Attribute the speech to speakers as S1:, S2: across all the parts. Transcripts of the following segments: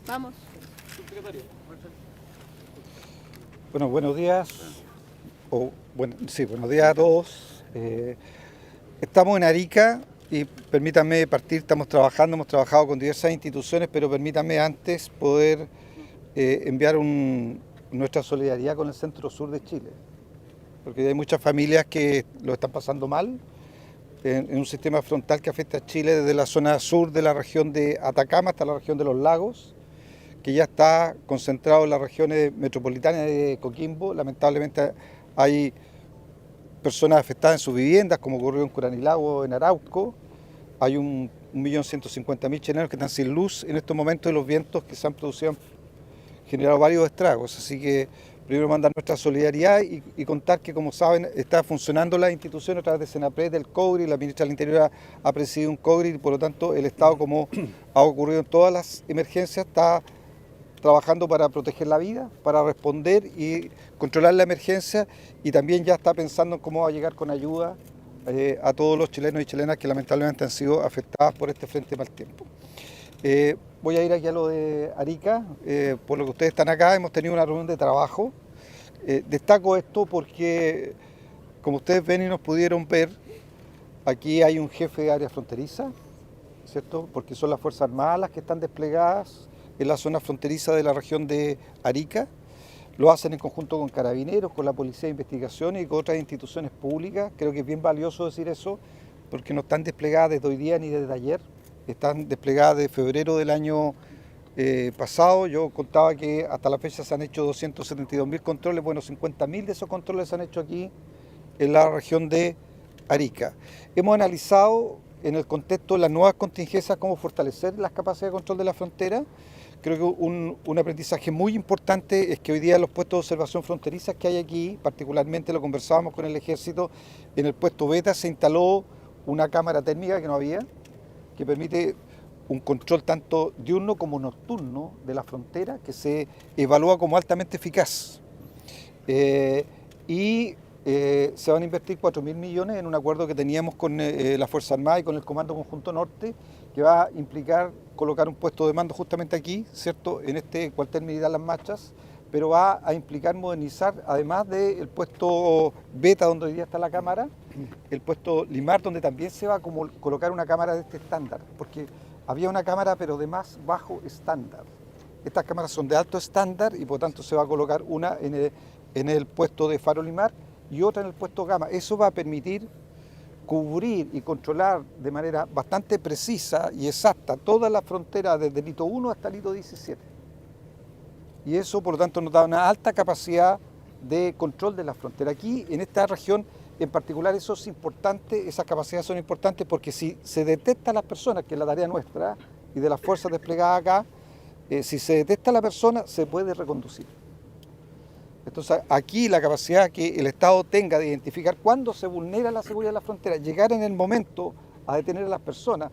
S1: Vamos.
S2: Bueno, buenos días. Buenos días a todos. Estamos en Arica y permítanme partir, hemos trabajado con diversas instituciones, pero permítanme antes poder enviar nuestra solidaridad con el centro sur de Chile, porque hay muchas familias que lo están pasando mal en un sistema frontal que afecta a Chile desde la zona sur de la región de Atacama hasta la región de los lagos, que ya está concentrado en las regiones metropolitanas de Coquimbo. Lamentablemente hay personas afectadas en sus viviendas, como ocurrió en Curanilagua, en Arauco. Hay 1.150.000 chilenos que están sin luz en estos momentos, y los vientos que se han producido han generado varios estragos. Así que primero mandar nuestra solidaridad y contar que, como saben, está funcionando la institución a través de Senapred, del COGRI. La ministra del Interior ha presidido un COGRI y, por lo tanto, el Estado, como ha ocurrido en todas las emergencias, está trabajando para proteger la vida, para responder y controlar la emergencia, y también ya está pensando en cómo va a llegar con ayuda a todos los chilenos y chilenas que lamentablemente han sido afectadas por este frente mal tiempo. Voy a ir aquí a lo de Arica. Por lo que ustedes están acá, hemos tenido una reunión de trabajo. Destaco esto porque, como ustedes ven y nos pudieron ver, aquí hay un jefe de área fronteriza, ¿cierto? Porque son las Fuerzas Armadas las que están desplegadas en la zona fronteriza de la región de Arica. Lo hacen en conjunto con Carabineros, con la Policía de Investigación y con otras instituciones públicas. Creo que es bien valioso decir eso, porque no están desplegadas desde hoy día ni desde ayer. Están desplegadas desde febrero del año pasado. Yo contaba que hasta la fecha se han hecho 272.000 controles. Bueno, 50.000 de esos controles se han hecho aquí en la región de Arica. Hemos analizado en el contexto de las nuevas contingencias cómo fortalecer las capacidades de control de la frontera. Creo que un aprendizaje muy importante es que hoy día los puestos de observación fronterizas que hay aquí, particularmente lo conversábamos con el Ejército, en el puesto Beta se instaló una cámara térmica que no había, que permite un control tanto diurno como nocturno de la frontera, que se evalúa como altamente eficaz. Se van a invertir 4.000 millones en un acuerdo que teníamos con la Fuerza Armada y con el Comando Conjunto Norte, que va a implicar colocar un puesto de mando justamente aquí, ¿cierto?, en este cuartel militar Las Machas, pero va a implicar modernizar, además del puesto Beta, donde hoy día está la cámara, el puesto Limar, donde también se va a colocar una cámara de este estándar, porque había una cámara pero de más bajo estándar. Estas cámaras son de alto estándar y por tanto se va a colocar una en el puesto de Faro Limar y otra en el puesto Gama. Eso va a permitir cubrir y controlar de manera bastante precisa y exacta toda la frontera desde el hito 1 hasta el hito 17. Y eso, por lo tanto, nos da una alta capacidad de control de la frontera. Aquí, en esta región en particular, eso es importante, esas capacidades son importantes, porque si se detecta a las personas, que es la tarea nuestra y de las fuerzas desplegadas acá, si se detecta a la persona, se puede reconducir. Entonces, aquí la capacidad que el Estado tenga de identificar cuándo se vulnera la seguridad de la frontera, llegar en el momento a detener a las personas,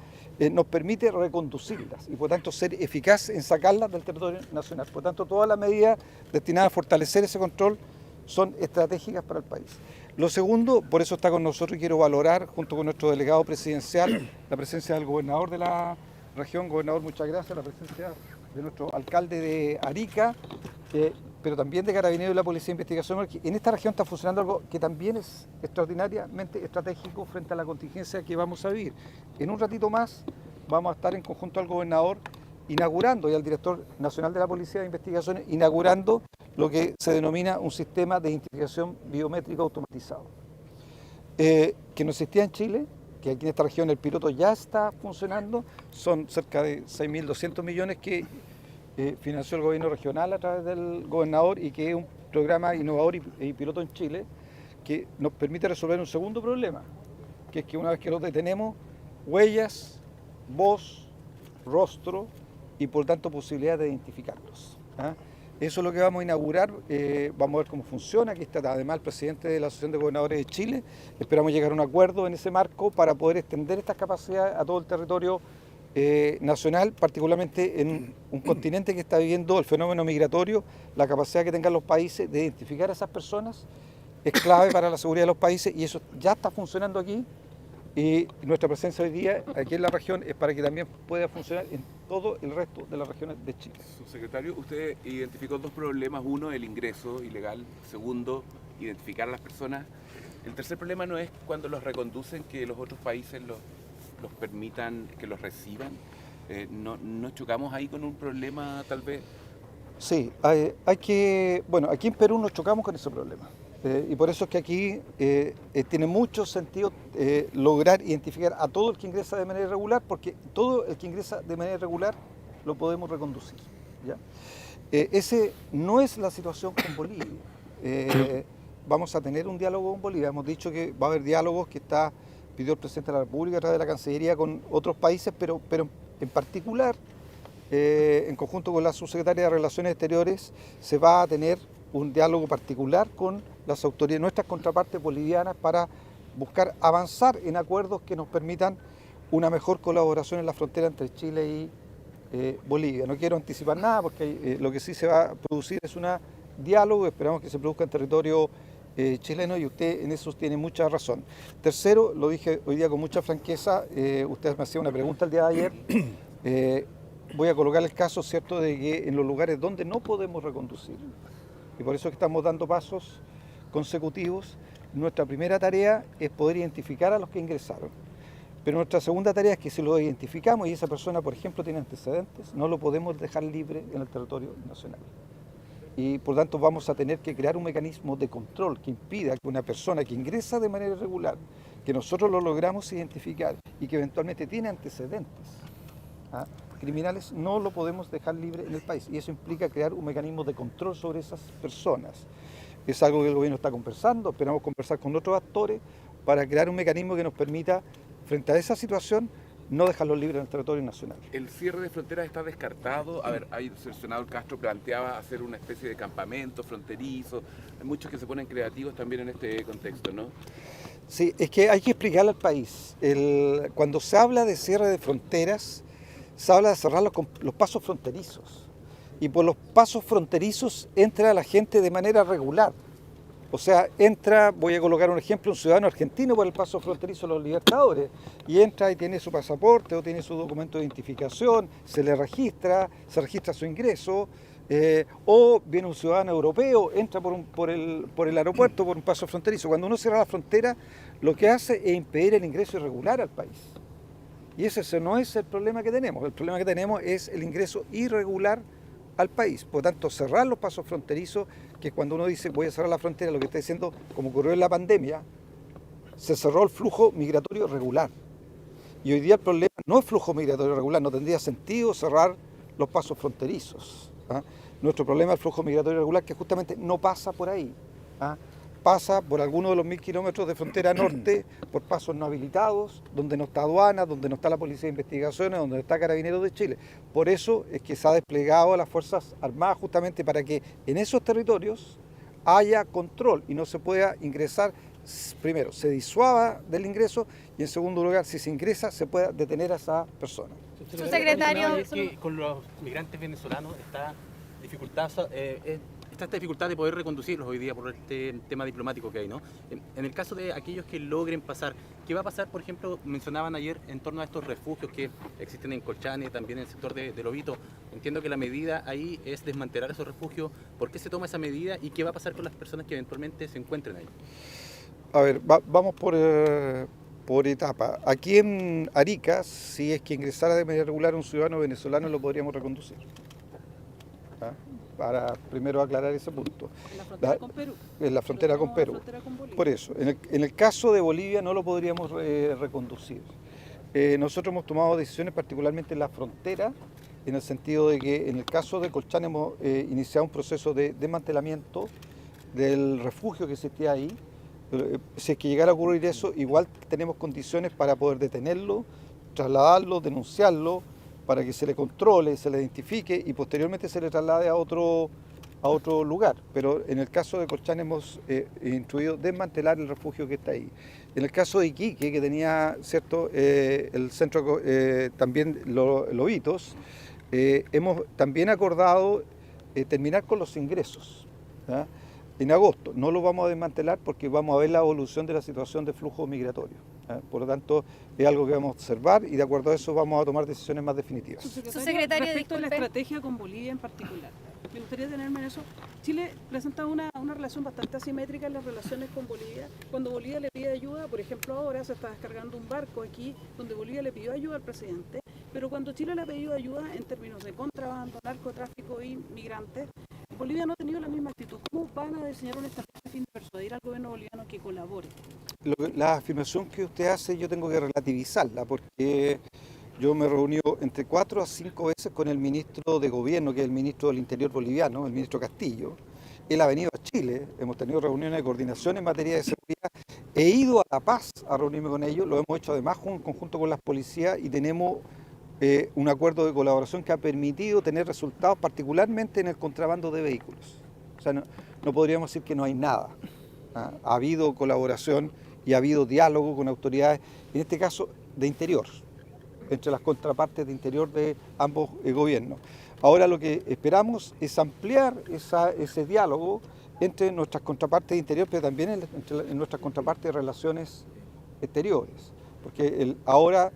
S2: nos permite reconducirlas y, por tanto, ser eficaz en sacarlas del territorio nacional. Por tanto, todas las medidas destinadas a fortalecer ese control son estratégicas para el país. Lo segundo, por eso está con nosotros y quiero valorar, junto con nuestro delegado presidencial, la presencia del gobernador de la región. Gobernador, muchas gracias, la presencia de nuestro alcalde de Arica, pero también de Carabineros y la Policía de Investigación. En esta región está funcionando algo que también es extraordinariamente estratégico frente a la contingencia que vamos a vivir. En un ratito más vamos a estar en conjunto al gobernador inaugurando y al director nacional de la Policía de Investigación inaugurando lo que se denomina un sistema de identificación biométrica automatizado, que no existía en Chile, que aquí en esta región el piloto ya está funcionando. Son cerca de 6.200 millones que financió el gobierno regional a través del gobernador, y que es un programa innovador y piloto en Chile que nos permite resolver un segundo problema, que es que una vez que los detenemos, huellas, voz, rostro y por tanto posibilidad de identificarlos. Eso es lo que vamos a inaugurar. Vamos a ver cómo funciona. Aquí está además el presidente de la Asociación de Gobernadores de Chile. Esperamos llegar a un acuerdo en ese marco para poder extender estas capacidades a todo el territorio nacional, particularmente en un continente que está viviendo el fenómeno migratorio. La capacidad que tengan los países de identificar a esas personas es clave para la seguridad de los países, y eso ya está funcionando aquí Y nuestra presencia hoy día aquí en la región es para que también pueda funcionar en todo el resto de las regiones de Chile.
S1: Subsecretario, usted identificó dos problemas. Uno, el ingreso ilegal. Segundo, identificar a las personas. El tercer problema no es cuando los reconducen, que los otros países los permitan, que los reciban. ¿No chocamos ahí con un problema tal vez?
S2: Sí, bueno, aquí en Perú nos chocamos con ese problema. Y por eso es que aquí tiene mucho sentido lograr identificar a todo el que ingresa de manera irregular, porque todo el que ingresa de manera irregular lo podemos reconducir. ¿Ya? Ese no es la situación con Bolivia. Vamos a tener un diálogo con Bolivia. Hemos dicho que va a haber diálogos que pidió el presidente de la República a través de la Cancillería con otros países, pero en particular, en conjunto con la subsecretaria de Relaciones Exteriores, se va a tener un diálogo particular con las autoridades, nuestras contrapartes bolivianas, para buscar avanzar en acuerdos que nos permitan una mejor colaboración en la frontera entre Chile y Bolivia. No quiero anticipar nada porque lo que sí se va a producir es un diálogo, esperamos que se produzca en territorio chileno, y usted en eso tiene mucha razón. Tercero, lo dije hoy día con mucha franqueza, usted me hacía una pregunta el día de ayer, voy a colocar el caso, ¿cierto?, de que en los lugares donde no podemos reconducir, y por eso es que estamos dando pasos consecutivos, nuestra primera tarea es poder identificar a los que ingresaron. Pero nuestra segunda tarea es que si lo identificamos y esa persona, por ejemplo, tiene antecedentes, no lo podemos dejar libre en el territorio nacional. Y por tanto vamos a tener que crear un mecanismo de control que impida que una persona que ingresa de manera irregular, que nosotros lo logramos identificar y que eventualmente tiene antecedentes criminales, no lo podemos dejar libre en el país. Y eso implica crear un mecanismo de control sobre esas personas. Es algo que el gobierno está conversando, esperamos conversar con otros actores para crear un mecanismo que nos permita, frente a esa situación, no dejarlos libres en el territorio nacional.
S1: ¿El cierre de fronteras está descartado? A ver, el senador Castro planteaba hacer una especie de campamento fronterizo. Hay muchos que se ponen creativos también en este contexto, ¿no?
S2: Sí, es que hay que explicarle al país. Cuando se habla de cierre de fronteras, se habla de cerrar los pasos fronterizos. Y por los pasos fronterizos entra la gente de manera regular. O sea, entra, voy a colocar un ejemplo, un ciudadano argentino por el paso fronterizo de los Libertadores, y entra y tiene su pasaporte o tiene su documento de identificación, se le registra, se registra su ingreso, o viene un ciudadano europeo, entra por el aeropuerto, por un paso fronterizo. Cuando uno cierra la frontera, lo que hace es impedir el ingreso irregular al país. Y ese no es el problema que tenemos. El problema que tenemos es el ingreso irregular al país. Por tanto, cerrar los pasos fronterizos, que cuando uno dice voy a cerrar la frontera, lo que está diciendo, como ocurrió en la pandemia, se cerró el flujo migratorio regular. Y hoy día el problema no es flujo migratorio regular, no tendría sentido cerrar los pasos fronterizos. Nuestro problema es el flujo migratorio regular, que justamente no pasa por ahí. Pasa por algunos de los 1000 kilómetros de frontera norte, por pasos no habilitados, donde no está aduana, donde no está la Policía de Investigaciones, donde no está Carabineros de Chile. Por eso es que se ha desplegado a las Fuerzas Armadas justamente para que en esos territorios haya control y no se pueda ingresar. Primero, se disuada del ingreso, y en segundo lugar, si se ingresa, se pueda detener a esa persona.
S3: Subsecretario, es que con los migrantes venezolanos está esta dificultad de poder reconducirlos hoy día por este tema diplomático que hay, ¿no? En el caso de aquellos que logren pasar, ¿qué va a pasar? Por ejemplo, mencionaban ayer en torno a estos refugios que existen en Colchane, también en el sector de Lobito. Entiendo que la medida ahí es desmantelar esos refugios. ¿Por qué se toma esa medida y qué va a pasar con las personas que eventualmente se encuentren ahí?
S2: A ver, vamos por etapa. Aquí en Arica, si es que ingresara de manera regular un ciudadano venezolano, lo podríamos reconducir. Para primero aclarar ese punto.
S4: ¿En la frontera con Perú?
S2: En la frontera con Perú.
S4: Frontera con Bolivia.
S2: Por eso, en el caso de Bolivia no lo podríamos reconducir. Nosotros hemos tomado decisiones particularmente en la frontera, en el sentido de que en el caso de Colchane hemos iniciado un proceso de desmantelamiento del refugio que existía ahí. Si es que llegara a ocurrir eso, igual tenemos condiciones para poder detenerlo, trasladarlo, denunciarlo, para que se le controle, se le identifique y posteriormente se le traslade a otro lugar. Pero en el caso de Colchane hemos instruido desmantelar el refugio que está ahí. En el caso de Iquique, que tenía cierto el centro también Lobitos, hemos también acordado terminar con los ingresos. ¿Ya? En agosto no lo vamos a desmantelar porque vamos a ver la evolución de la situación de flujo migratorio. Por lo tanto, es algo que vamos a observar y de acuerdo a eso vamos a tomar decisiones más definitivas.
S4: Subsecretario, respecto a la
S5: disculpe.
S4: estrategia con Bolivia en particular, me gustaría tenerme en eso. Chile presenta una relación bastante asimétrica en las relaciones con Bolivia. Cuando Bolivia le pide ayuda, por ejemplo ahora se está descargando un barco aquí donde Bolivia le pidió ayuda al presidente, pero cuando Chile le ha pedido ayuda en términos de contrabando, narcotráfico y migrantes, Bolivia no ha tenido la misma actitud. ¿Cómo van a diseñar una estrategia a fin de persuadir al gobierno boliviano que colabore?
S2: La afirmación que usted hace yo tengo que relativizarla porque yo me he reunido entre 4 a 5 veces con el ministro de gobierno, que es el ministro del Interior boliviano, el ministro Castillo. Él ha venido a Chile, hemos tenido reuniones de coordinación en materia de seguridad. He ido a La Paz a reunirme con ellos, lo hemos hecho además en conjunto con las policías y tenemos un acuerdo de colaboración que ha permitido tener resultados, particularmente en el contrabando de vehículos. O sea, no podríamos decir que no hay nada. Ha habido colaboración y ha habido diálogo con autoridades, en este caso de interior, entre las contrapartes de interior de ambos gobiernos. Ahora lo que esperamos es ampliar ese diálogo entre nuestras contrapartes de interior, pero también entre nuestras contrapartes de relaciones exteriores, porque ahora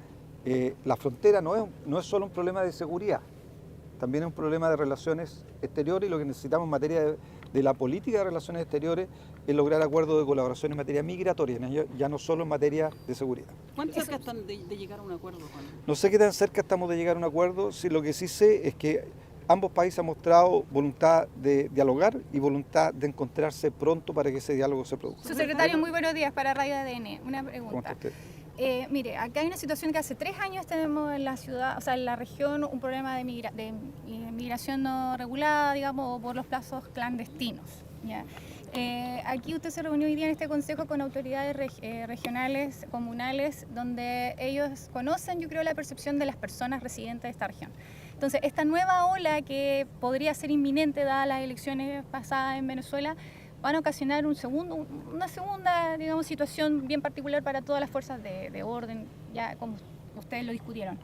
S2: la frontera no es solo un problema de seguridad, también es un problema de relaciones exteriores y lo que necesitamos en materia de la política de relaciones exteriores es lograr acuerdos de colaboración en materia migratoria, ya no solo en materia de seguridad.
S4: ¿Cuán cerca están de llegar a un acuerdo, Juan?
S2: No sé qué tan cerca estamos de llegar a un acuerdo, sí, lo que sí sé es que ambos países han mostrado voluntad de dialogar y voluntad de encontrarse pronto para que ese diálogo se produzca.
S5: Subsecretario, muy buenos días para Radio ADN. Una
S2: ¿Cómo
S5: pregunta.
S2: está usted?
S5: Mire, acá hay una situación que hace 3 años tenemos en la ciudad, o sea, en la región, un problema de migración no regulada, digamos, por los plazos clandestinos. ¿Ya? Aquí usted se reunió hoy día en este consejo con autoridades regionales, comunales, donde ellos conocen, yo creo, la percepción de las personas residentes de esta región. Entonces, esta nueva ola que podría ser inminente dadas las elecciones pasadas en Venezuela, van a ocasionar una segunda, digamos, situación bien particular para todas las fuerzas de orden, ya como ustedes lo discutieron.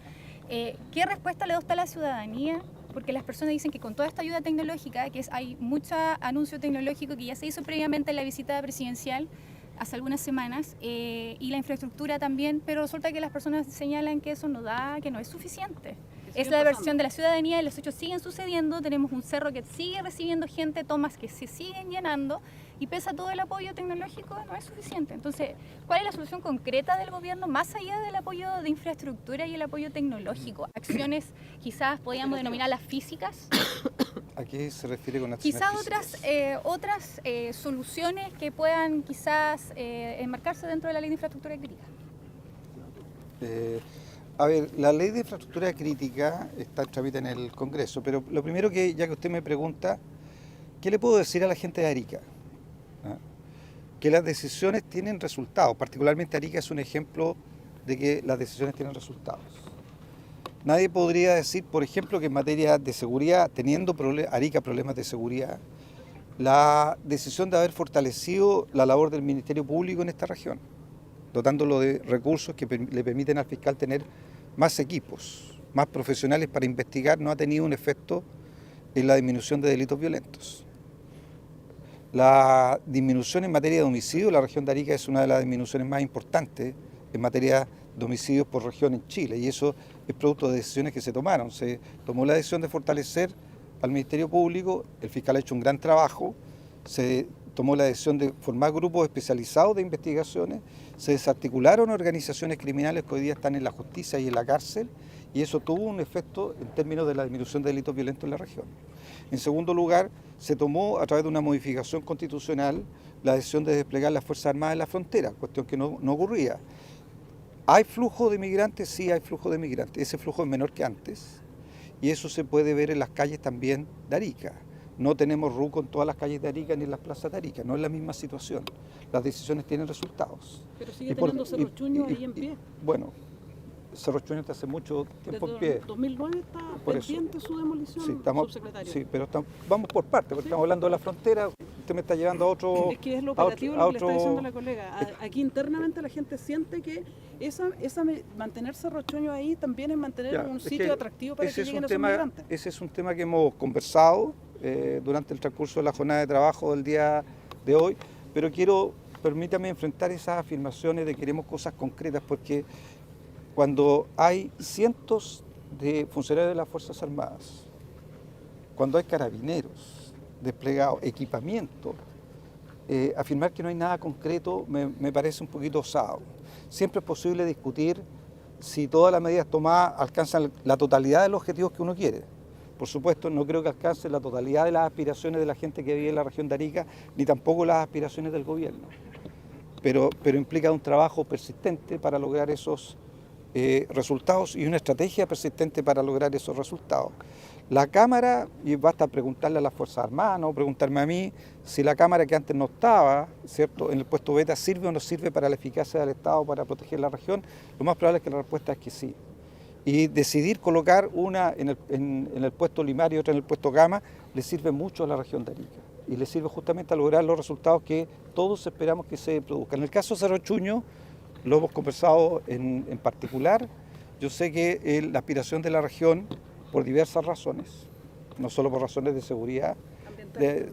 S5: ¿Qué respuesta le da usted a la ciudadanía? Porque las personas dicen que con toda esta ayuda tecnológica, hay mucho anuncio tecnológico que ya se hizo previamente en la visita presidencial hace algunas semanas, y la infraestructura también, pero resulta que las personas señalan que eso no da, que no es suficiente. Es la versión de la ciudadanía y los hechos siguen sucediendo, tenemos un cerro que sigue recibiendo gente, tomas que se siguen llenando y pese a todo el apoyo tecnológico no es suficiente. Entonces, ¿cuál es la solución concreta del gobierno más allá del apoyo de infraestructura y el apoyo tecnológico? Acciones quizás podríamos denominarlas físicas.
S2: ¿A qué se refiere con acciones
S5: Quizás
S2: físicas?
S5: otras soluciones que puedan quizás enmarcarse dentro de la ley de infraestructura crítica.
S2: A ver, la ley de infraestructura crítica está en trámite en el Congreso, pero lo primero que, ya que usted me pregunta, ¿qué le puedo decir a la gente de Arica? Que las decisiones tienen resultados, particularmente Arica es un ejemplo de que las decisiones tienen resultados. Nadie podría decir, por ejemplo, que en materia de seguridad, teniendo Arica problemas de seguridad, la decisión de haber fortalecido la labor del Ministerio Público en esta región, dotándolo de recursos que le permiten al fiscal tener más equipos, más profesionales para investigar, no ha tenido un efecto en la disminución de delitos violentos. La disminución en materia de homicidios, la región de Arica es una de las disminuciones más importantes en materia de homicidios por región en Chile, y eso es producto de decisiones que se tomaron. Se tomó la decisión de fortalecer al Ministerio Público, el fiscal ha hecho un gran trabajo, se tomó la decisión de formar grupos especializados de investigaciones, se desarticularon organizaciones criminales que hoy día están en la justicia y en la cárcel, y eso tuvo un efecto en términos de la disminución de delitos violentos en la región. En segundo lugar, se tomó a través de una modificación constitucional la decisión de desplegar las Fuerzas Armadas en la frontera, cuestión que no ocurría. ¿Hay flujo de migrantes? Sí, hay flujo de migrantes. Ese flujo es menor que antes y eso se puede ver en las calles también de Arica. No tenemos RUCO en todas las calles de Arica ni en las plazas de Arica, no es la misma situación. Las decisiones tienen resultados.
S4: Pero sigue teniendo Cerro Chuño ahí en pie.
S2: Bueno, Cerro Chuño está hace mucho tiempo
S4: Desde
S2: en pie.
S4: 2009 está
S2: Por
S4: pendiente su demolición,
S2: Sí,
S4: subsecretario.
S2: sí, pero vamos por partes, porque estamos hablando de la frontera, usted me está llevando a otro...
S4: Es que es lo operativo lo que le está diciendo la colega. Aquí internamente la gente siente que mantener Cerro Chuño ahí también es mantener un sitio atractivo para que lleguen esos migrantes.
S2: Ese es un tema que hemos conversado durante el transcurso de la jornada de trabajo del día de hoy, pero quiero permítame enfrentar esas afirmaciones de queremos cosas concretas, porque cuando hay cientos de funcionarios de las Fuerzas Armadas, cuando hay carabineros desplegados, equipamiento, afirmar que no hay nada concreto me parece un poquito osado. Siempre es posible discutir si todas las medidas tomadas alcanzan la totalidad de los objetivos que uno quiere. Por supuesto, no creo que alcance la totalidad de las aspiraciones de la gente que vive en la región de Arica, ni tampoco las aspiraciones del gobierno. Pero implica un trabajo persistente para lograr esos resultados y una estrategia persistente para lograr esos resultados. La Cámara, y basta preguntarle a las Fuerzas Armadas, no preguntarme a mí, si la Cámara que antes no estaba, ¿cierto?, en el puesto beta sirve o no sirve para la eficacia del Estado, para proteger la región, lo más probable es que la respuesta es que sí. Y decidir colocar una en el puesto Limar y otra en el puesto Gama le sirve mucho a la región de Arica y le sirve justamente a lograr los resultados que todos esperamos que se produzcan. En el caso de Cerro Chuño, lo hemos conversado en particular. Yo sé que la aspiración de la región, por diversas razones, no solo por razones de seguridad,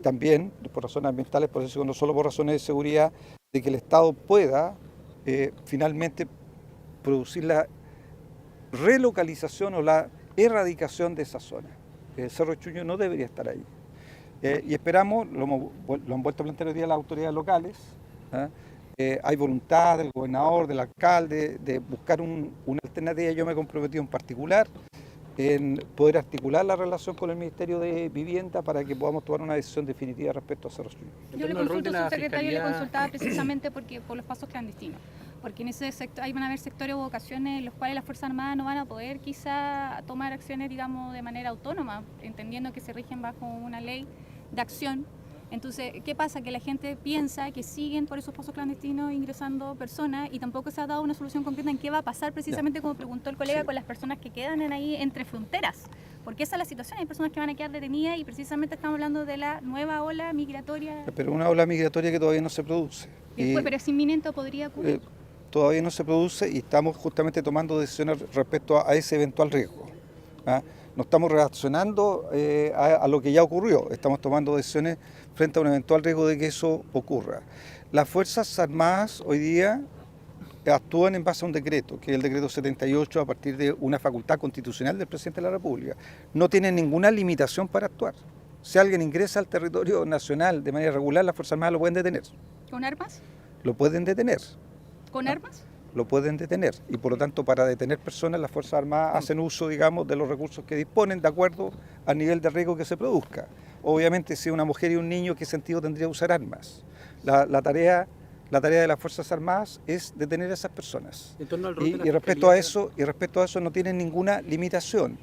S2: también por razones ambientales, por eso no solo por razones de seguridad, de que el Estado pueda finalmente producir la relocalización o la erradicación de esa zona. Cerro Chuño no debería estar ahí. Y esperamos, lo han vuelto a plantear hoy día las autoridades locales, hay voluntad del gobernador, del alcalde, de buscar una alternativa. Yo me he comprometido en particular en poder articular la relación con el Ministerio de Vivienda para que podamos tomar una decisión definitiva respecto a Cerro Chuño.
S5: Yo le consulto a su secretario, le consultaba precisamente por los pasos clandestinos, porque en ese sector van a haber sectores o ocasiones en los cuales las Fuerzas Armadas no van a poder quizá tomar acciones, digamos, de manera autónoma, entendiendo que se rigen bajo una ley de acción. Entonces, ¿qué pasa? Que la gente piensa que siguen por esos pasos clandestinos ingresando personas y tampoco se ha dado una solución concreta en qué va a pasar precisamente, como preguntó el colega, con las personas que quedan ahí entre fronteras. Porque esa es la situación, hay personas que van a quedar detenidas y precisamente estamos hablando de la nueva ola migratoria.
S2: Pero una ola migratoria que todavía no se produce.
S5: Pero es inminente o podría ocurrir.
S2: Todavía no se produce y estamos justamente tomando decisiones respecto a ese eventual riesgo. No estamos reaccionando a lo que ya ocurrió, estamos tomando decisiones frente a un eventual riesgo de que eso ocurra. Las Fuerzas Armadas hoy día actúan en base a un decreto, que es el decreto 78, a partir de una facultad constitucional del presidente de la República. No tienen ninguna limitación para actuar. Si alguien ingresa al territorio nacional de manera regular, las Fuerzas Armadas lo pueden detener.
S5: ¿Con armas?
S2: Lo pueden detener.
S5: ¿Con armas?
S2: Lo pueden detener y por lo tanto para detener personas las Fuerzas Armadas hacen uso, digamos, de los recursos que disponen de acuerdo al nivel de riesgo que se produzca. Obviamente si una mujer y un niño, ¿qué sentido tendría usar armas? La tarea de las Fuerzas Armadas es detener a esas personas. Y respecto a eso no tienen ninguna limitación,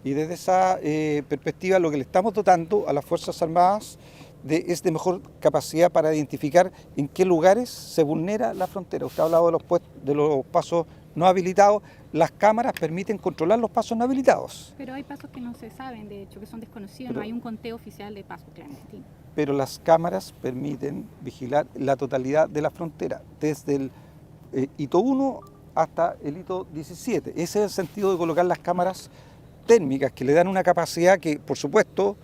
S2: Y desde esa perspectiva lo que le estamos dotando a las Fuerzas Armadas es de mejor capacidad para identificar en qué lugares se vulnera la frontera. Usted ha hablado de los pasos no habilitados. Las cámaras permiten controlar los pasos no habilitados.
S5: Pero hay pasos que no se saben, de hecho, que son desconocidos, no hay un conteo oficial de pasos clandestinos.
S2: Pero las cámaras permiten vigilar la totalidad de la frontera, desde el hito 1 hasta el hito 17. Ese es el sentido de colocar las cámaras térmicas, que le dan una capacidad que, por supuesto,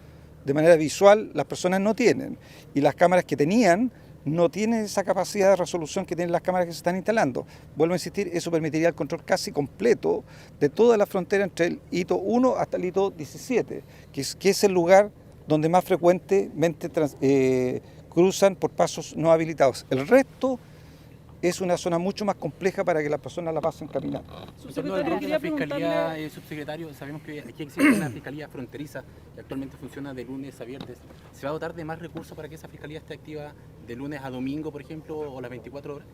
S2: de manera visual las personas no tienen, y las cámaras que tenían no tienen esa capacidad de resolución que tienen las cámaras que se están instalando. Vuelvo a insistir, eso permitiría el control casi completo de toda la frontera entre el hito 1 hasta el hito 17, que es el lugar donde más frecuentemente cruzan por pasos no habilitados. El resto es una zona mucho más compleja para que las personas la pasen caminando.
S3: Subsecretario, quería preguntarle... Subsecretario, sabemos que aquí existe una fiscalía fronteriza que actualmente funciona de lunes a viernes. ¿Se va a dotar de más recursos para que esa fiscalía esté activa de lunes a domingo, por ejemplo, o las 24 horas?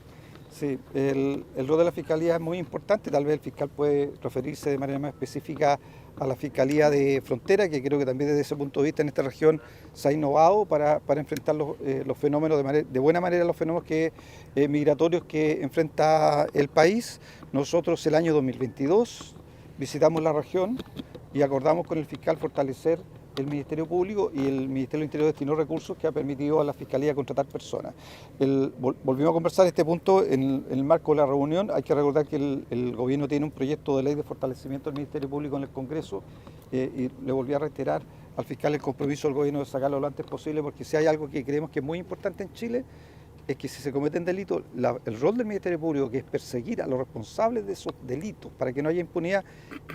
S2: Sí, el rol de la Fiscalía es muy importante. Tal vez el fiscal puede referirse de manera más específica a la Fiscalía de Frontera, que creo que también desde ese punto de vista en esta región se ha innovado para enfrentar los fenómenos de buena manera, los fenómenos migratorios que enfrenta el país. Nosotros el año 2022 visitamos la región y acordamos con el fiscal fortalecer el Ministerio Público, y el Ministerio del Interior destinó recursos que ha permitido a la Fiscalía contratar personas. Volvimos a conversar este punto en el marco de la reunión. Hay que recordar que el gobierno tiene un proyecto de ley de fortalecimiento del Ministerio Público en el Congreso, y le volví a reiterar al fiscal el compromiso del gobierno de sacarlo lo antes posible, porque si hay algo que creemos que es muy importante en Chile, es que si se cometen delitos, el rol del Ministerio Público, que es perseguir a los responsables de esos delitos para que no haya impunidad,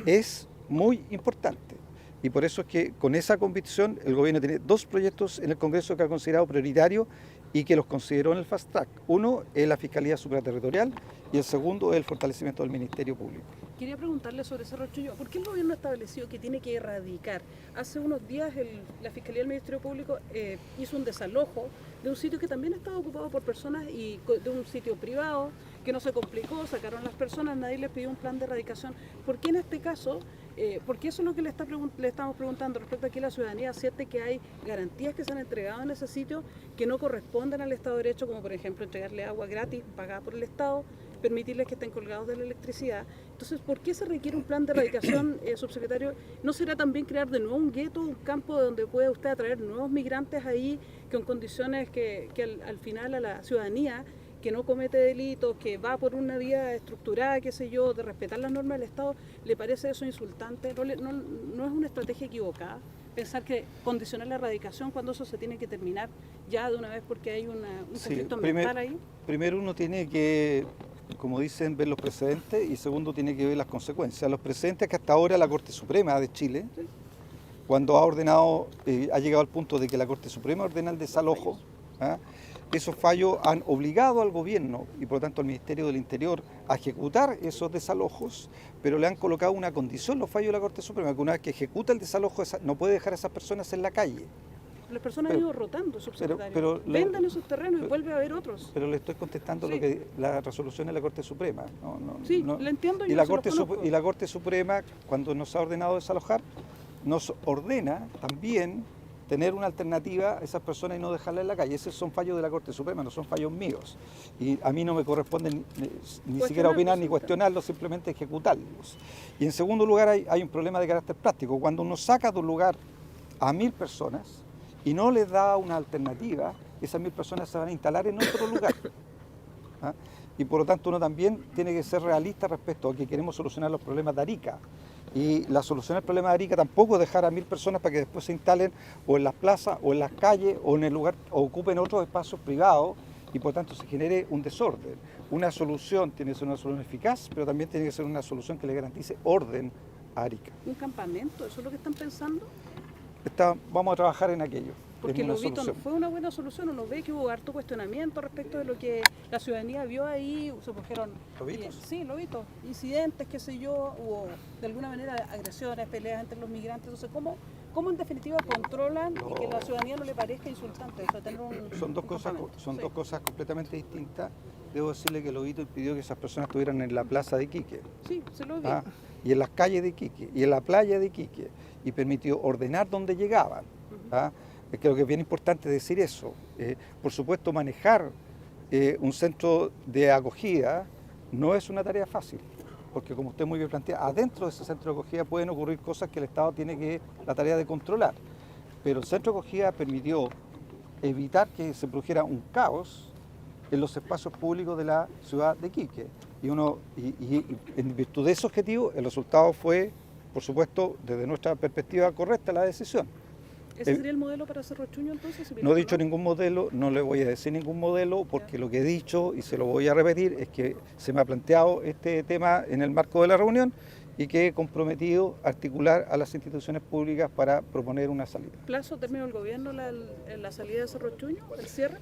S2: es muy importante. Y por eso es que con esa convicción el gobierno tiene 2 proyectos en el Congreso que ha considerado prioritarios y que los consideró en el Fast Track. Uno es la Fiscalía Supraterritorial y el segundo es el fortalecimiento del Ministerio Público.
S4: Quería preguntarle sobre Cerro Chuño. ¿Por qué el gobierno ha establecido que tiene que erradicar? Hace unos días la Fiscalía del Ministerio Público hizo un desalojo de un sitio que también estaba ocupado por personas y de un sitio privado que no se complicó, sacaron las personas, nadie les pidió un plan de erradicación. ¿Por qué en este caso? Porque eso es lo que le estamos preguntando respecto a que la ciudadanía siente que hay garantías que se han entregado en ese sitio que no corresponden al Estado de Derecho, como por ejemplo entregarle agua gratis pagada por el Estado, permitirles que estén colgados de la electricidad. Entonces, ¿por qué se requiere un plan de erradicación, subsecretario? ¿No será también crear de nuevo un gueto, un campo donde pueda usted atraer nuevos migrantes ahí, con condiciones que al final a la ciudadanía que no comete delitos, que va por una vía estructurada, qué sé yo, de respetar las normas del Estado, le parece eso insultante? ¿No es una estrategia equivocada pensar que condicionar la erradicación cuando eso se tiene que terminar ya de una vez porque hay un conflicto ambiental ahí?
S2: Primero uno tiene que, como dicen, ver los precedentes y segundo tiene que ver las consecuencias. Los precedentes que hasta ahora la Corte Suprema de Chile, cuando ha ordenado, ha llegado al punto de que la Corte Suprema ordena el desalojo, esos fallos han obligado al gobierno y por lo tanto al Ministerio del Interior a ejecutar esos desalojos, pero le han colocado una condición los fallos de la Corte Suprema, que una vez que ejecuta el desalojo no puede dejar a esas personas en la calle.
S4: Las personas han ido rotando, subsecretario. Vendan esos terrenos y vuelve a haber otros.
S2: Pero le estoy contestando lo que la resolución de la Corte Suprema.
S4: Lo entiendo.
S2: Y la Corte Suprema, cuando nos ha ordenado desalojar, nos ordena también tener una alternativa a esas personas y no dejarlas en la calle. Esos son fallos de la Corte Suprema, no son fallos míos. Y a mí no me corresponde ni siquiera opinar ni cuestionarlos, simplemente ejecutarlos. Y en segundo lugar hay un problema de carácter práctico. Cuando uno saca de un lugar a 1000 personas y no les da una alternativa, esas 1000 personas se van a instalar en otro lugar. Y por lo tanto uno también tiene que ser realista respecto a que queremos solucionar los problemas de Arica. Y la solución al problema de Arica tampoco es dejar a 1000 personas para que después se instalen o en las plazas o en las calles o en el lugar o ocupen otros espacios privados y por tanto se genere un desorden. Una solución tiene que ser una solución eficaz, pero también tiene que ser una solución que le garantice orden a Arica.
S4: ¿Un campamento? ¿Eso es lo que están pensando?
S2: Vamos a trabajar en aquello.
S4: Porque Lobito no fue una buena solución, uno ve que hubo harto cuestionamiento respecto de lo que la ciudadanía vio ahí, se produjeron Lobito, incidentes, qué sé yo, hubo de alguna manera agresiones, peleas entre los migrantes, entonces ¿cómo en definitiva controlan y que a la ciudadanía no le parezca insultante? O sea, tener
S2: son dos cosas completamente distintas. Debo decirle que Lobito impidió que esas personas estuvieran en la plaza de Iquique.
S4: Sí, se lo vi.
S2: Y en las calles de Iquique, y en la playa de Iquique, y permitió ordenar dónde llegaban. Creo que es bien importante decir eso. Por supuesto, manejar un centro de acogida no es una tarea fácil, porque como usted muy bien plantea, adentro de ese centro de acogida pueden ocurrir cosas que el Estado tiene la tarea de controlar. Pero el centro de acogida permitió evitar que se produjera un caos en los espacios públicos de la ciudad de Iquique. Y en virtud de ese objetivo, el resultado fue, por supuesto, desde nuestra perspectiva correcta la decisión.
S4: ¿Ese sería el modelo para Cerro Chuño entonces?
S2: No he dicho ningún modelo, no le voy a decir ningún modelo, porque lo que he dicho, y se lo voy a repetir, es que se me ha planteado este tema en el marco de la reunión y que he comprometido a articular a las instituciones públicas para proponer una salida.
S4: ¿Plazo término del gobierno la salida de Cerro Chuño, el cierre?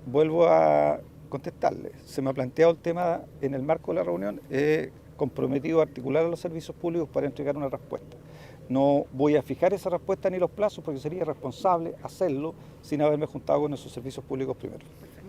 S2: Vuelvo a contestarle. Se me ha planteado el tema en el marco de la reunión, he comprometido a articular a los servicios públicos para entregar una respuesta. No voy a fijar esa respuesta ni los plazos porque sería irresponsable hacerlo sin haberme juntado con esos servicios públicos primero.
S4: Perfecto.